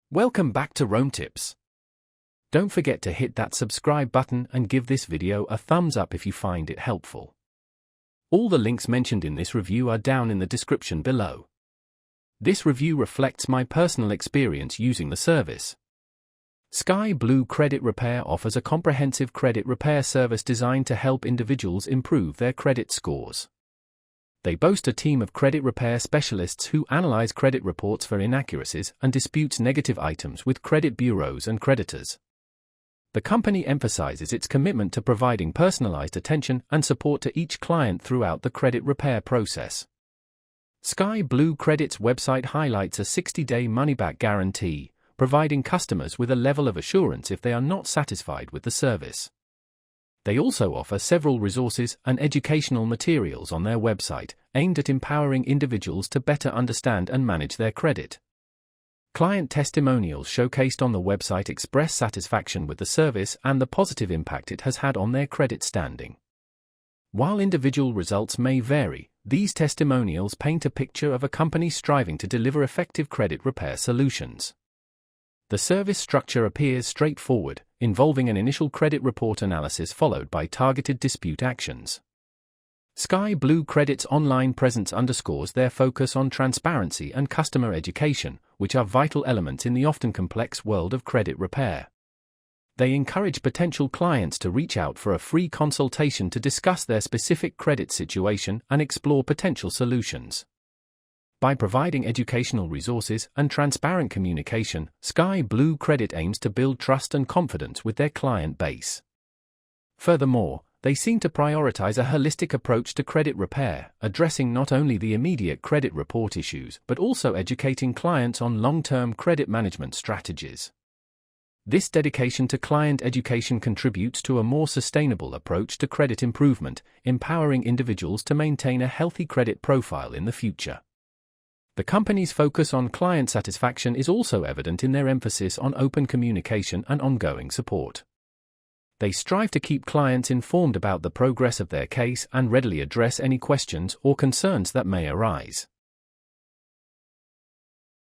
Welcome back to Rome Tips. Don't forget to hit that subscribe button and give this video a thumbs up if you find it helpful. All the links mentioned in this review are down in the description below. This review reflects my personal experience using the service. Sky Blue Credit Repair offers a comprehensive credit repair service designed to help individuals improve their credit scores. They boast a team of credit repair specialists who analyze credit reports for inaccuracies and disputes negative items with credit bureaus and creditors. The company emphasizes its commitment to providing personalized attention and support to each client throughout the credit repair process. Sky Blue Credit's website highlights a 60-day money-back guarantee, providing customers with a level of assurance if they are not satisfied with the service. They also offer several resources and educational materials on their website, aimed at empowering individuals to better understand and manage their credit. Client testimonials showcased on the website express satisfaction with the service and the positive impact it has had on their credit standing. While individual results may vary, these testimonials paint a picture of a company striving to deliver effective credit repair solutions. The service structure appears straightforward, involving an initial credit report analysis followed by targeted dispute actions. Sky Blue Credit's online presence underscores their focus on transparency and customer education, which are vital elements in the often complex world of credit repair. They encourage potential clients to reach out for a free consultation to discuss their specific credit situation and explore potential solutions. By providing educational resources and transparent communication, Sky Blue Credit aims to build trust and confidence with their client base. Furthermore, they seem to prioritize a holistic approach to credit repair, addressing not only the immediate credit report issues but also educating clients on long-term credit management strategies. This dedication to client education contributes to a more sustainable approach to credit improvement, empowering individuals to maintain a healthy credit profile in the future. The company's focus on client satisfaction is also evident in their emphasis on open communication and ongoing support. They strive to keep clients informed about the progress of their case and readily address any questions or concerns that may arise.